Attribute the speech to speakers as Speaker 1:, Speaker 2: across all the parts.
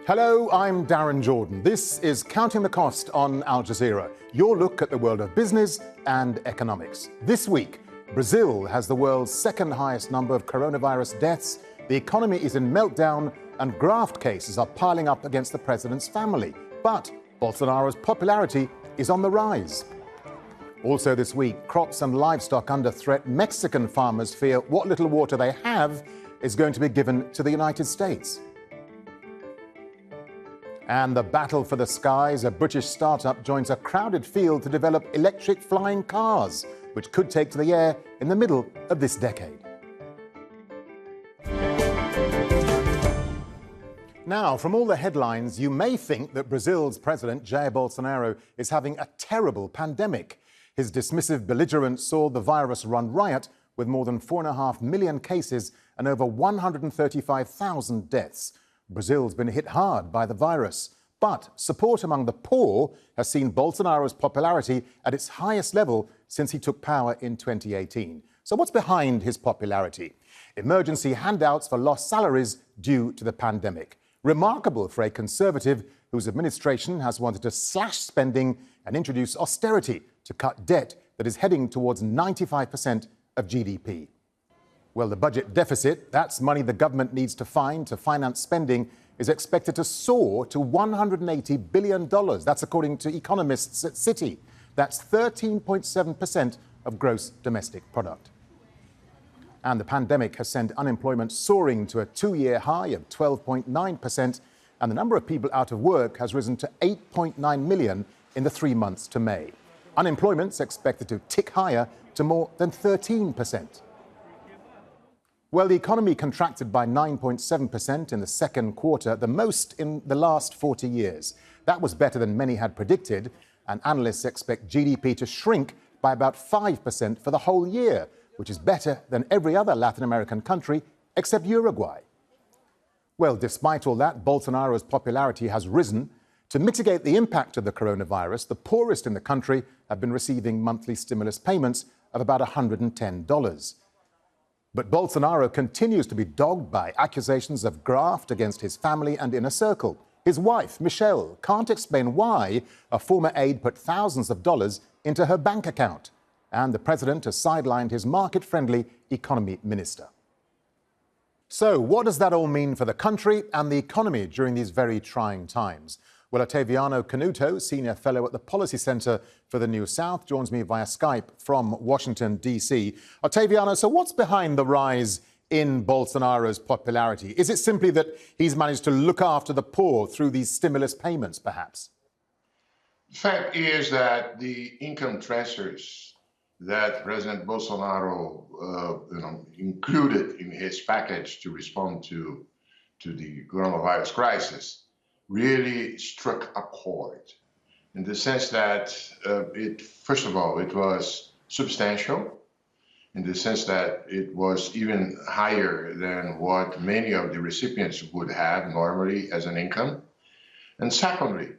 Speaker 1: Hello, I'm Darren Jordan. This is Counting the Cost on Al Jazeera, your look at the world of business and economics. This week, Brazil has the world's second highest number of coronavirus deaths, the economy is in meltdown, and graft cases are piling up against the president's family. But Bolsonaro's popularity is on the rise. Also this week, crops and livestock under threat. Mexican farmers fear what little water they have is going to be given to the United States. And the battle for the skies, a British startup joins a crowded field to develop electric flying cars, which could take to the air in the middle of this decade. Now, from all the headlines, you may think that Brazil's President Jair Bolsonaro is having a terrible pandemic. His dismissive belligerence saw the virus run riot, with more than 4.5 million cases and over 135,000 deaths. Brazil's been hit hard by the virus, but support among the poor has seen Bolsonaro's popularity at its highest level since he took power in 2018. So what's behind his popularity? Emergency handouts for lost salaries due to the pandemic. Remarkable for a conservative whose administration has wanted to slash spending and introduce austerity to cut debt that is heading towards 95% of GDP. Well, the budget deficit, that's money the government needs to find to finance spending, is expected to soar to $180 billion. That's according to economists at Citi. That's 13.7% of gross domestic product. And the pandemic has sent unemployment soaring to a two-year high of 12.9%, and the number of people out of work has risen to 8.9 million in the 3 months to May. Unemployment's expected to tick higher to more than 13%. Well, the economy contracted by 9.7% in the second quarter, the most in the last 40 years. That was better than many had predicted, and analysts expect GDP to shrink by about 5% for the whole year, which is better than every other Latin American country except Uruguay. Well, despite all that, Bolsonaro's popularity has risen. To mitigate the impact of the coronavirus, the poorest in the country have been receiving monthly stimulus payments of about $110. But Bolsonaro continues to be dogged by accusations of graft against his family and inner circle. His wife, Michelle, can't explain why a former aide put thousands of dollars into her bank account. And the president has sidelined his market-friendly economy minister. So what does that all mean for the country and the economy during these very trying times? Well, Ottaviano Canuto, Senior Fellow at the Policy Center for the New South, joins me via Skype from Washington, D.C. Ottaviano, so what's behind the rise in Bolsonaro's popularity? Is it simply that he's managed to look after the poor through these stimulus payments, perhaps?
Speaker 2: The fact is that the income transfers that President Bolsonaro included in his package to respond to the coronavirus crisis really struck a chord, in the sense that first of all, it was substantial, in the sense that it was even higher than what many of the recipients would have normally as an income. And secondly,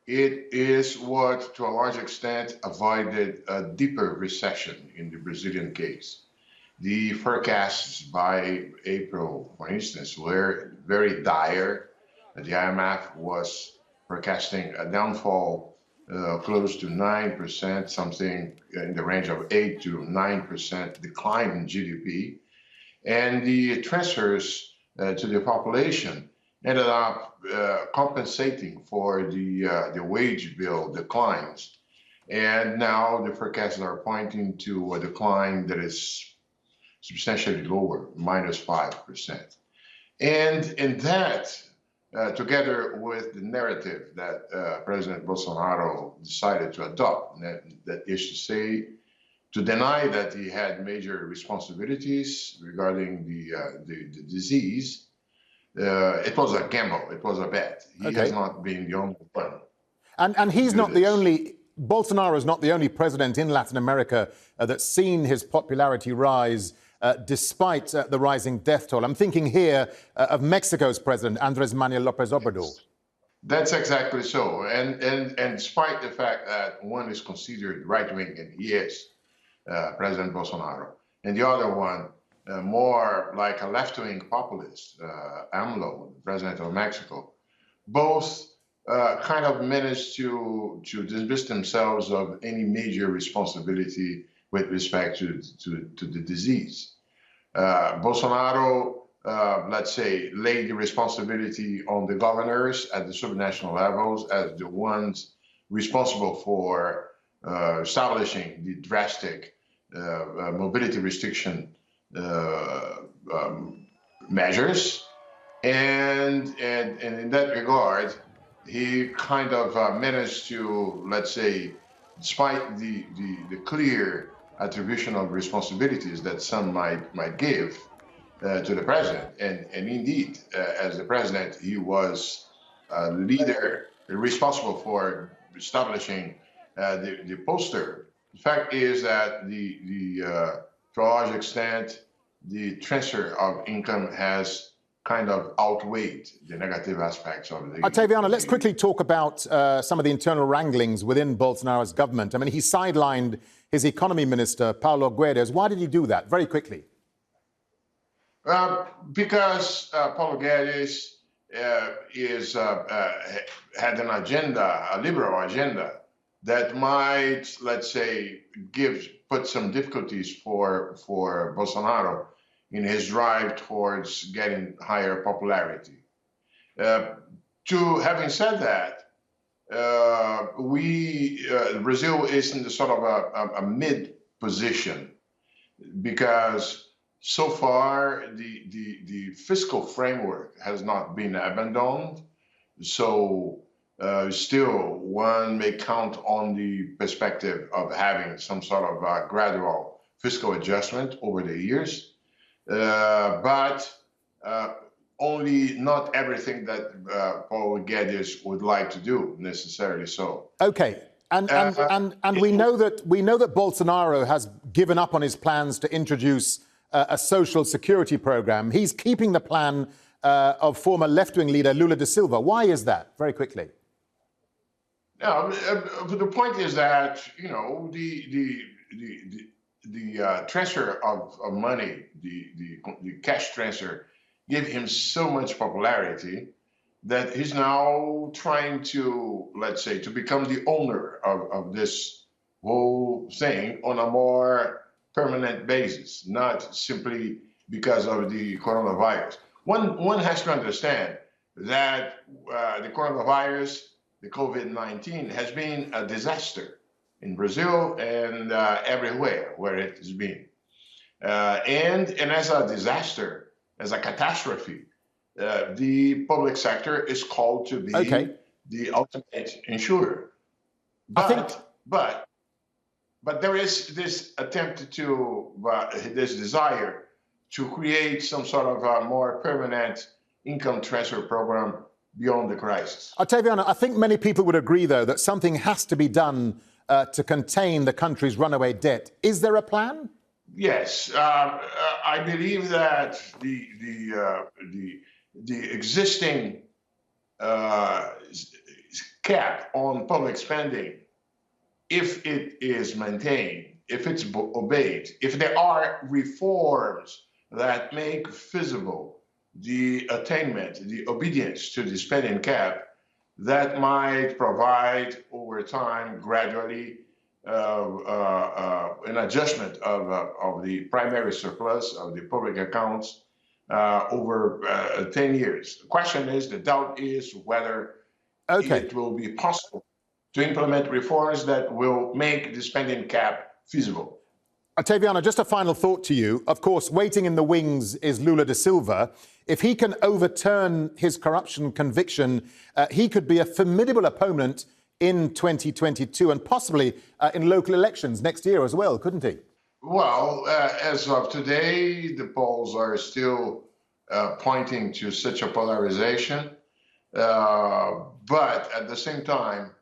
Speaker 2: it is what, to a large extent, avoided a deeper recession in the Brazilian case. The forecasts by April, for instance, were very dire. The IMF was forecasting a downfall close to 9%, something in the range of 8 to 9% decline in GDP. And the transfers to the population ended up compensating for the wage bill declines. And now the forecasts are pointing to a decline that is substantially lower, -5%. And in that, together with the narrative that President Bolsonaro decided to adopt, that is to say, to deny that he had major responsibilities regarding the disease, it was a gamble, it was a bet. He has not been the only one.
Speaker 1: And he's not the only, Bolsonaro is not the only president in Latin America that's seen his popularity rise despite the rising death toll. I'm thinking here of Mexico's president, Andrés Manuel López Obrador.
Speaker 2: That's exactly so. And despite the fact that one is considered right-wing, and he is, President Bolsonaro, and the other one more like a left-wing populist, AMLO, the president of Mexico, both kind of managed to dismiss themselves of any major responsibility with respect to the disease. Bolsonaro, let's say, laid the responsibility on the governors at the supranational levels as the ones responsible for establishing the drastic mobility restriction measures. And in that regard, he kind of managed to, let's say, despite the clear attribution of responsibilities that some might give to the president, and indeed, as the president, he was a leader responsible for establishing the poster. The fact is that to a large extent, the transfer of income has kind of outweighed the negative aspects of the...
Speaker 1: Ottaviano, let's quickly talk about some of the internal wranglings within Bolsonaro's government. I mean, he sidelined his economy minister, Paulo Guedes. Why did he do that? Very quickly.
Speaker 2: Because Paulo Guedes had an agenda, a liberal agenda, that might, let's say, put some difficulties for Bolsonaro in his drive towards getting higher popularity. Having said that, Brazil is in the sort of a mid position, because so far the fiscal framework has not been abandoned. So still one may count on the perspective of having some sort of gradual fiscal adjustment over the years. But only not everything that Paulo Guedes would like to do necessarily so.
Speaker 1: Okay, and we know that Bolsonaro has given up on his plans to introduce a social security program. He's keeping the plan of former left-wing leader Lula da Silva. Why is that? Very quickly.
Speaker 2: No, the point is that the transfer of money, the cash transfer, gave him so much popularity that he's now trying to, let's say, to become the owner of this whole thing on a more permanent basis, not simply because of the coronavirus. One has to understand that the coronavirus, the COVID-19, has been a disaster in Brazil and everywhere where it has been. And as a disaster, as a catastrophe, the public sector is called to be the ultimate insurer. But there is this attempt to, this desire to create some sort of a more permanent income transfer program beyond the crisis.
Speaker 1: Ottaviano, I think many people would agree, though, that something has to be done to contain the country's runaway debt. Is there a plan?
Speaker 2: Yes, I believe that the existing cap on public spending, if it is maintained, if it's obeyed, if there are reforms that make feasible the attainment, the obedience to the spending cap, that might provide over time, gradually, an adjustment of the primary surplus of the public accounts over 10 years. The question is, the doubt is whether it will be possible to implement reforms that will make the spending cap feasible.
Speaker 1: Ottaviano, just a final thought to you. Of course, waiting in the wings is Lula da Silva. If he can overturn his corruption conviction, he could be a formidable opponent in 2022 and possibly in local elections next year as well, couldn't he?
Speaker 2: Well, as of today, the polls are still pointing to such a polarization. But at the same time,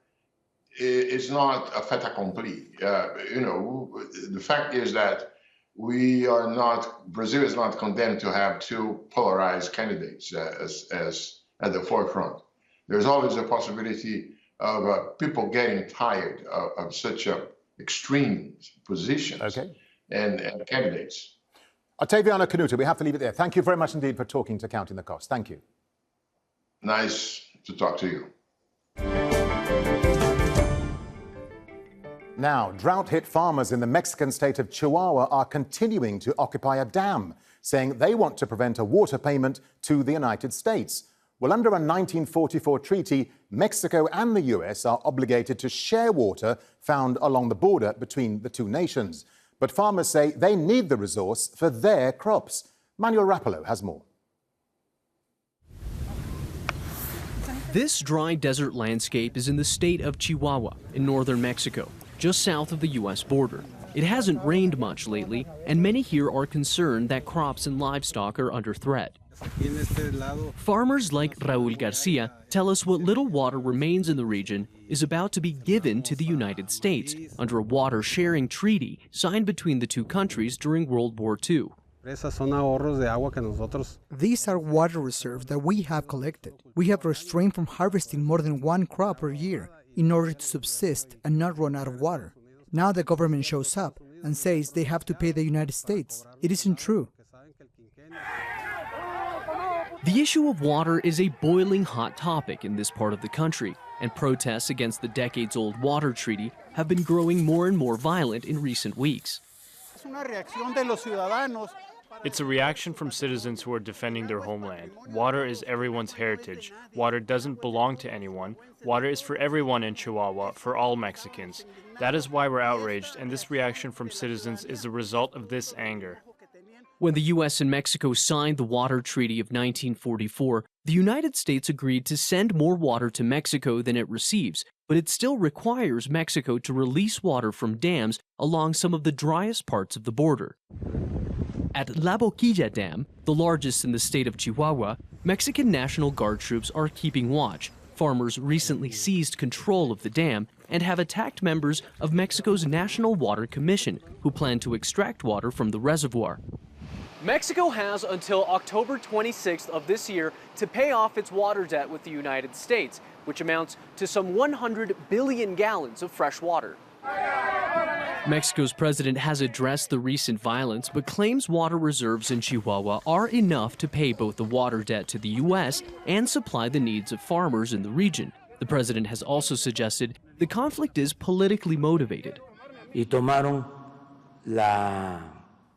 Speaker 2: it's not a fait accompli. The fact is that Brazil is not condemned to have two polarized candidates as at the forefront. There's always a possibility of people getting tired of such extreme positions and candidates.
Speaker 1: Ottaviano Canuto, we have to leave it there. Thank you very much indeed for talking to Counting the Cost. Thank you.
Speaker 2: Nice to talk to you.
Speaker 1: Now, drought-hit farmers in the Mexican state of Chihuahua are continuing to occupy a dam, saying they want to prevent a water payment to the United States. Well, under a 1944 treaty, Mexico and the US are obligated to share water found along the border between the two nations. But farmers say they need the resource for their crops. Manuel Rapallo has more.
Speaker 3: This dry desert landscape is in the state of Chihuahua in northern Mexico, just south of the U.S. border. It hasn't rained much lately, and many here are concerned that crops and livestock are under threat. Farmers like Raul Garcia tell us what little water remains in the region is about to be given to the United States under a water-sharing treaty signed between the two countries during World War II.
Speaker 4: These are water reserves that we have collected. We have restrained from harvesting more than one crop per year in order to subsist and not run out of water. Now the government shows up and says they have to pay the United States. It isn't true.
Speaker 3: The issue of water is a boiling hot topic in this part of the country, and protests against the decades-old water treaty have been growing more and more violent in recent weeks.
Speaker 5: It's a reaction from citizens who are defending their homeland. Water is everyone's heritage. Water doesn't belong to anyone. Water is for everyone in Chihuahua, for all Mexicans. That is why we're outraged, and this reaction from citizens is the result of this anger.
Speaker 3: When the U.S. and Mexico signed the Water Treaty of 1944, the United States agreed to send more water to Mexico than it receives, but it still requires Mexico to release water from dams along some of the driest parts of the border. At La Boquilla Dam, the largest in the state of Chihuahua, Mexican National Guard troops are keeping watch. Farmers recently seized control of the dam and have attacked members of Mexico's National Water Commission, who plan to extract water from the reservoir. Mexico has until October 26th of this year to pay off its water debt with the United States, which amounts to some 100 billion gallons of fresh water. Mexico's president has addressed the recent violence, but claims water reserves in Chihuahua are enough to pay both the water debt to the U.S. and supply the needs of farmers in the region. The president has also suggested the conflict is politically motivated.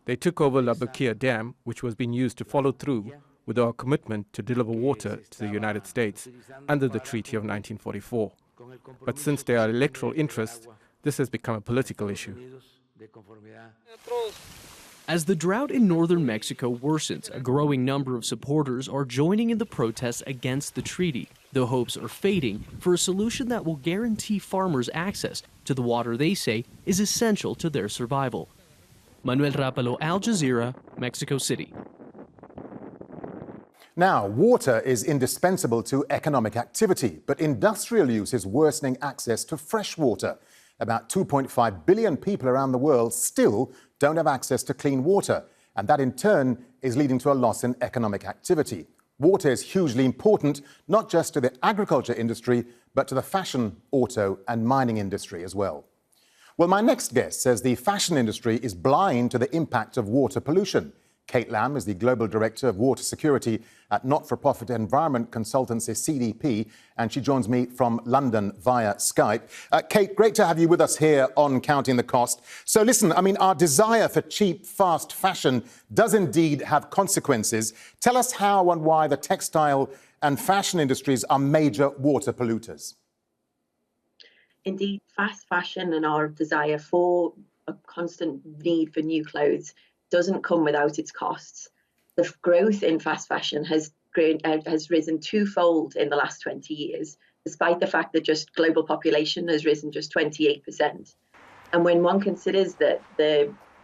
Speaker 6: They took over La Boquilla Dam, which was being used to follow through with our commitment to deliver water to the United States under the Treaty of 1944. But since there are electoral interests, this has become a political issue.
Speaker 3: As the drought in northern Mexico worsens, a growing number of supporters are joining in the protests against the treaty. The hopes are fading for a solution that will guarantee farmers access to the water they say is essential to their survival. Manuel Rapallo, Al Jazeera, Mexico City.
Speaker 1: Now, water is indispensable to economic activity, but industrial use is worsening access to fresh water. About 2.5 billion people around the world still don't have access to clean water, and that in turn is leading to a loss in economic activity. Water is hugely important, not just to the agriculture industry, but to the fashion, auto and mining industry as well. Well, my next guest says the fashion industry is blind to the impact of water pollution. Kate Lamb is the Global Director of Water Security at not-for-profit environment consultancy CDP, and she joins me from London via Skype. Kate, great to have you with us here on Counting the Cost. So listen, I mean, our desire for cheap, fast fashion does indeed have consequences. Tell us how and why the textile and fashion industries are major water polluters.
Speaker 7: Indeed, fast fashion and our desire for a constant need for new clothes doesn't come without its costs. The growth in fast fashion has risen twofold in the last 20 years, despite the fact that just global population has risen just 28%. And when one considers that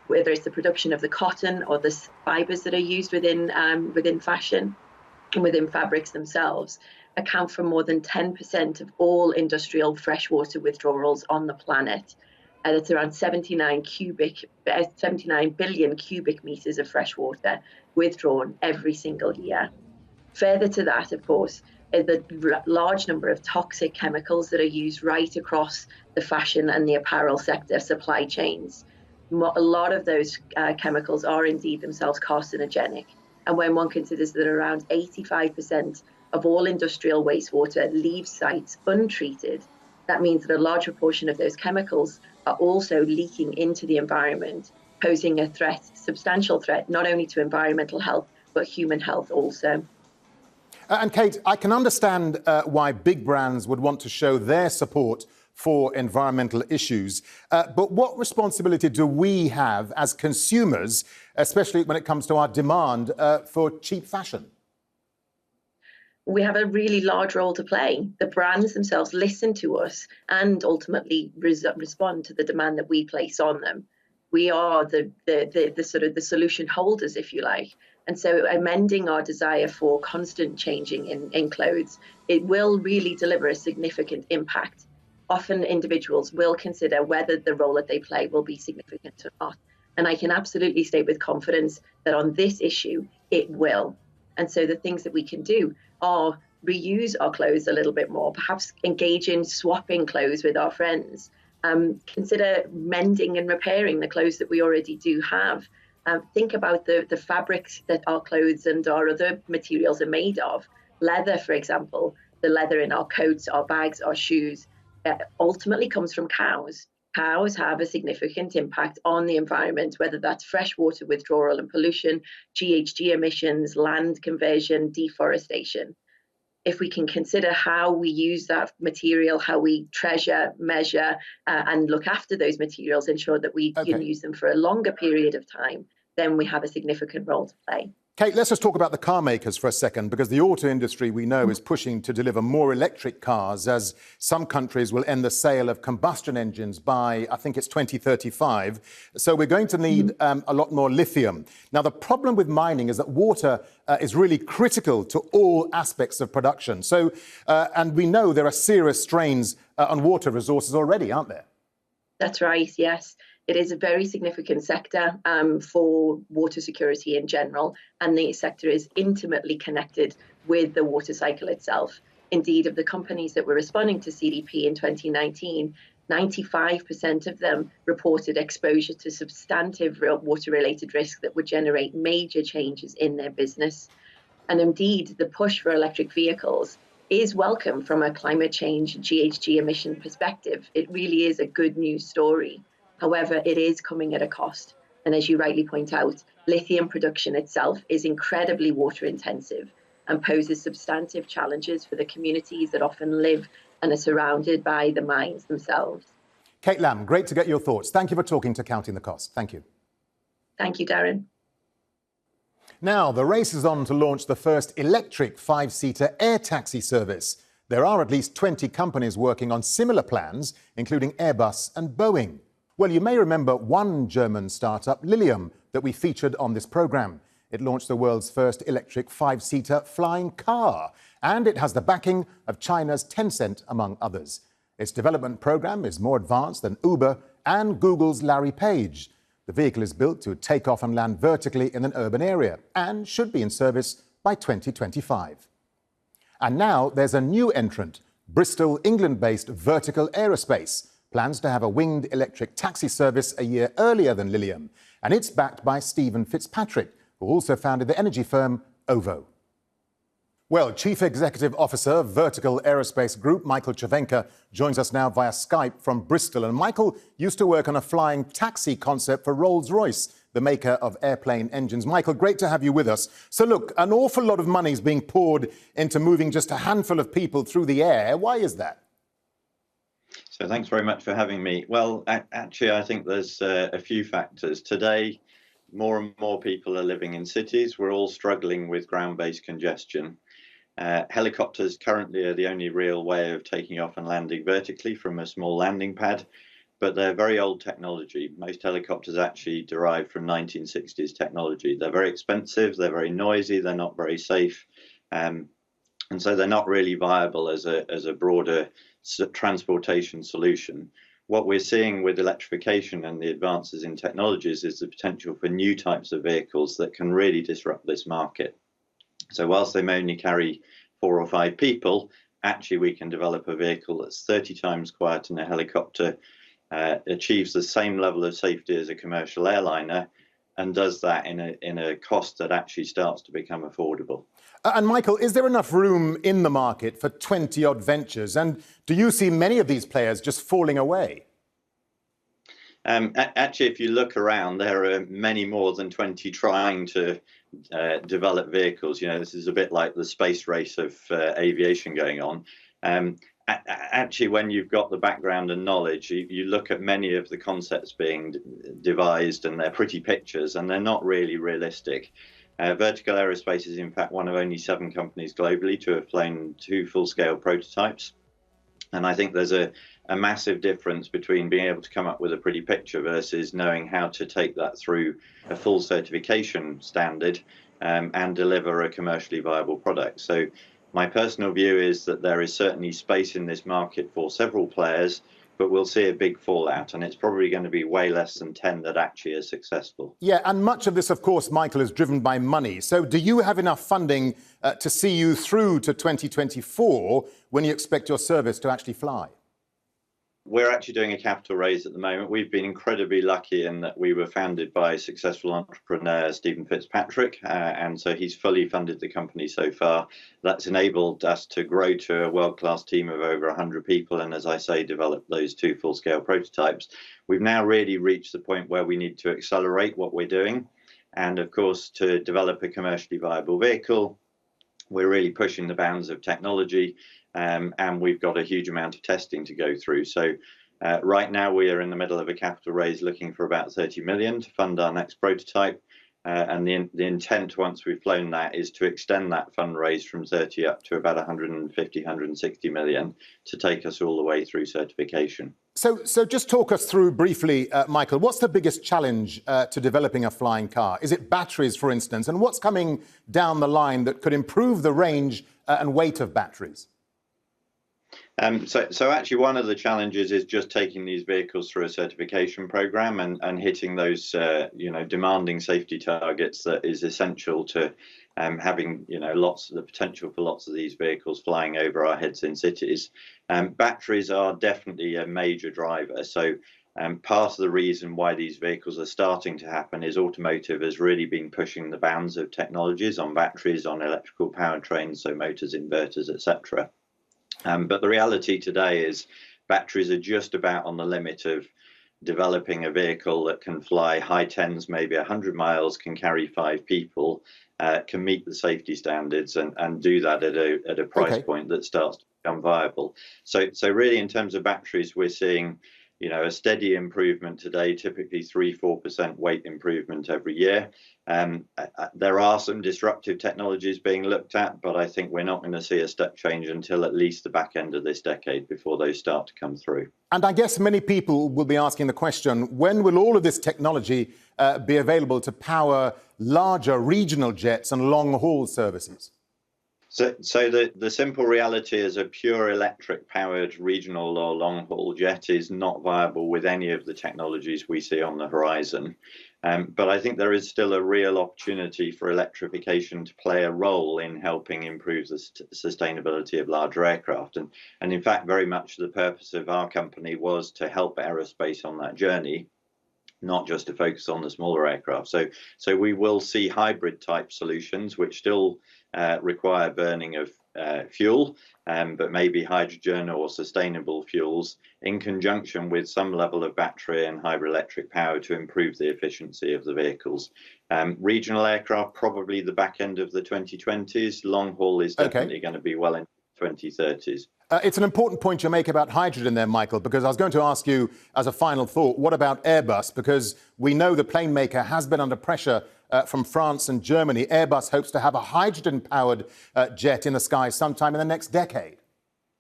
Speaker 7: whether it's the production of the cotton or the fibers that are used within fashion and within fabrics themselves, account for more than 10% of all industrial freshwater withdrawals on the planet. And it's around 79 billion cubic meters of fresh water withdrawn every single year. Further to that, of course, is the large number of toxic chemicals that are used right across the fashion and the apparel sector supply chains. A lot of those chemicals are indeed themselves carcinogenic. And when one considers that around 85% of all industrial wastewater leaves sites untreated, that means that a large proportion of those chemicals are also leaking into the environment, posing a threat, substantial threat, not only to environmental health, but human health also.
Speaker 1: And Kate, I can understand why big brands would want to show their support for environmental issues. But what responsibility do we have as consumers, especially when it comes to our demand for cheap fashion?
Speaker 7: We have a really large role to play. The brands themselves listen to us and ultimately respond to the demand that we place on them. We are the sort of the solution holders, if you like. And so amending our desire for constant changing in clothes, it will really deliver a significant impact. Often individuals will consider whether the role that they play will be significant or not. And I can absolutely state with confidence that on this issue, it will. And so the things that we can do are reuse our clothes a little bit more, perhaps engage in swapping clothes with our friends, consider mending and repairing the clothes that we already do have. Think about the fabrics that our clothes and our other materials are made of. Leather, for example, the leather in our coats, our bags, our shoes, ultimately comes from cows. Cows have a significant impact on the environment, whether that's freshwater withdrawal and pollution, GHG emissions, land conversion, deforestation. If we can consider how we use that material, how we treasure, measure, and look after those materials, ensure that we can use them for a longer period of time, then we have a significant role to play.
Speaker 1: Kate, let's just talk about the car makers for a second, because the auto industry, we know, is pushing to deliver more electric cars, as some countries will end the sale of combustion engines by, I think it's 2035. So we're going to need a lot more lithium. Now, the problem with mining is that water is really critical to all aspects of production. So, and we know there are serious strains on water resources already, aren't there?
Speaker 7: That's right, yes. It is a very significant sector for water security in general, and the sector is intimately connected with the water cycle itself. Indeed, of the companies that were responding to CDP in 2019, 95% of them reported exposure to substantive water-related risk that would generate major changes in their business. And indeed, the push for electric vehicles is welcome from a climate change GHG emission perspective. It really is a good news story. However, it is coming at a cost. And as you rightly point out, lithium production itself is incredibly water intensive and poses substantive challenges for the communities that often live and are surrounded by the mines themselves.
Speaker 1: Kate Lamb, great to get your thoughts. Thank you for talking to Counting the Cost. Thank you.
Speaker 7: Thank you, Darren.
Speaker 1: Now, the race is on to launch the first electric 5-seater air taxi service. There are at least 20 companies working on similar plans, including Airbus and Boeing. Well, you may remember one German startup, Lilium, that we featured on this programme. It launched the world's first electric 5-seater flying car, and it has the backing of China's Tencent, among others. Its development programme is more advanced than Uber and Google's Larry Page. The vehicle is built to take off and land vertically in an urban area and should be in service by 2025. And now there's a new entrant, Bristol, England-based Vertical Aerospace. Plans to have a winged electric taxi service a year earlier than Lilium. And it's backed by Stephen Fitzpatrick, who also founded the energy firm OVO. Well, Chief Executive Officer of Vertical Aerospace Group, Michael Cervenka, joins us now via Skype from Bristol. And Michael used to work on a flying taxi concept for Rolls-Royce, the maker of airplane engines. Michael, great to have you with us. So look, an awful lot of money is being poured into moving just a handful of people through the air. Why is that?
Speaker 8: So thanks very much for having me. Well, actually, I think there's a few factors. Today, more and more people are living in cities. We're all struggling with ground-based congestion. Helicopters currently are the only real way of taking off and landing vertically from a small landing pad, but they're very old technology. Most helicopters actually derive from 1960s technology. They're very expensive, they're very noisy, they're not very safe, and so they're not really viable as a broader transportation solution. What we're seeing with electrification and the advances in technologies is the potential for new types of vehicles that can really disrupt this market. So whilst they may only carry 4 or 5 people, actually we can develop a vehicle that's 30 times quieter than a helicopter, achieves the same level of safety as a commercial airliner, and does that in a cost that actually starts to become affordable.
Speaker 1: And Michael, is there enough room in the market for 20-odd ventures? And do you see many of these players just falling away?
Speaker 8: Actually, if you look around, there are many more than 20 trying to develop vehicles. You know, this is a bit like the space race of aviation going on. Actually, when you've got the background and knowledge, you look at many of the concepts being devised, and they're pretty pictures, and they're not really realistic. Vertical Aerospace is, in fact, one of only 7 companies globally to have flown 2 full-scale prototypes. And I think there's a massive difference between being able to come up with a pretty picture versus knowing how to take that through a full certification standard and deliver a commercially viable product. So my personal view is that there is certainly space in this market for several players, but we'll see a big fallout, and it's probably going to be way less than 10 that actually are successful.
Speaker 1: Yeah, and much of this, of course, Michael, is driven by money. So do you have enough funding to see you through to 2024 when you expect your service to actually fly?
Speaker 8: We're actually doing a capital raise at the moment. We've been incredibly lucky in that we were founded by successful entrepreneur Stephen Fitzpatrick, and so he's fully funded the company so far. That's enabled us to grow to a world-class team of over 100 people, and as I say, develop those 2 full-scale prototypes. We've now really reached the point where we need to accelerate what we're doing, and of course, to develop a commercially viable vehicle, we're really pushing the bounds of technology. And we've got a huge amount of testing to go through. So right now we are in the middle of a capital raise looking for about 30 million to fund our next prototype. And the intent, once we've flown that, is to extend that fundraise from 30 up to about 150, 160 million to take us all the way through certification.
Speaker 1: So just talk us through briefly, Michael, what's the biggest challenge to developing a flying car? Is it batteries, for instance? And what's coming down the line that could improve the range and weight of batteries?
Speaker 8: So actually one of the challenges is just taking these vehicles through a certification program and hitting those, demanding safety targets that is essential to having, the potential for lots of these vehicles flying over our heads in cities. Batteries are definitely a major driver. So part of the reason why these vehicles are starting to happen is automotive has really been pushing the bounds of technologies on batteries, on electrical powertrains, so motors, inverters, etc. But the reality today is batteries are just about on the limit of developing a vehicle that can fly high tens, maybe 100 miles, can carry 5 people, can meet the safety standards and do that at a price point that starts to become viable. So really in terms of batteries, we're seeing a steady improvement today, typically 3-4% weight improvement every year. There are some disruptive technologies being looked at, but I think we're not going to see a step change until at least the back end of this decade before those start to come through.
Speaker 1: And I guess many people will be asking the question, when will all of this technology be available to power larger regional jets and long-haul services?
Speaker 8: So the simple reality is a pure electric powered regional or long haul jet is not viable with any of the technologies we see on the horizon. But I think there is still a real opportunity for electrification to play a role in helping improve the sustainability of larger aircraft. And in fact, very much the purpose of our company was to help aerospace on that journey, not just to focus on the smaller aircraft. So we will see hybrid type solutions, which still require burning of fuel, but maybe hydrogen or sustainable fuels in conjunction with some level of battery and hybrid electric power to improve the efficiency of the vehicles. Regional aircraft, probably the back end of the 2020s. Long haul is definitely going to be well in 2030s.
Speaker 1: It's an important point you make about hydrogen there, Michael, because I was going to ask you as a final thought, what about Airbus? Because we know the plane maker has been under pressure from France and Germany. Airbus hopes to have a hydrogen-powered jet in the sky sometime in the next decade.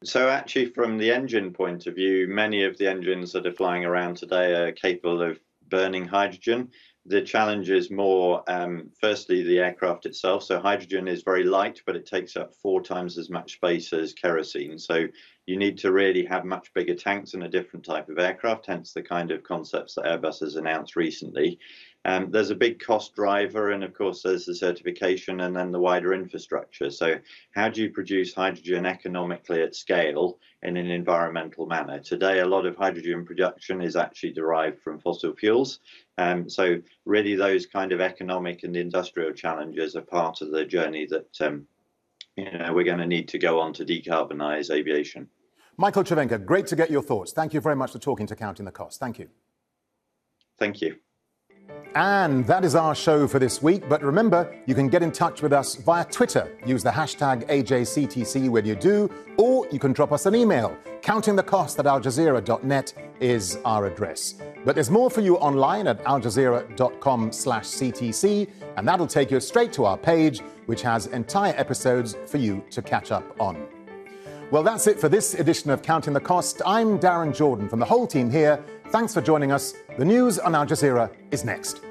Speaker 8: So actually, from the engine point of view, many of the engines that are flying around today are capable of burning hydrogen. The challenge is more, firstly, the aircraft itself. So hydrogen is very light, but it takes up 4 times as much space as kerosene. So you need to really have much bigger tanks and a different type of aircraft, hence the kind of concepts that Airbus has announced recently. There's a big cost driver, and of course there's the certification and then the wider infrastructure. So how do you produce hydrogen economically at scale in an environmental manner? Today, a lot of hydrogen production is actually derived from fossil fuels. So really those kind of economic and industrial challenges are part of the journey that we're going to need to go on to decarbonize aviation.
Speaker 1: Michael Cervenka, great to get your thoughts. Thank you very much for talking to Counting the Cost. Thank you.
Speaker 8: Thank you.
Speaker 1: And that is our show for this week. But remember, you can get in touch with us via Twitter. Use the hashtag AJCTC when you do, or you can drop us an email. Countingthecost@aljazeera.net is our address. But there's more for you online at aljazeera.com/CTC, and that'll take you straight to our page, which has entire episodes for you to catch up on. Well, that's it for this edition of Counting the Cost. I'm Darren Jordan from the whole team here. Thanks for joining us. The news on Al Jazeera is next.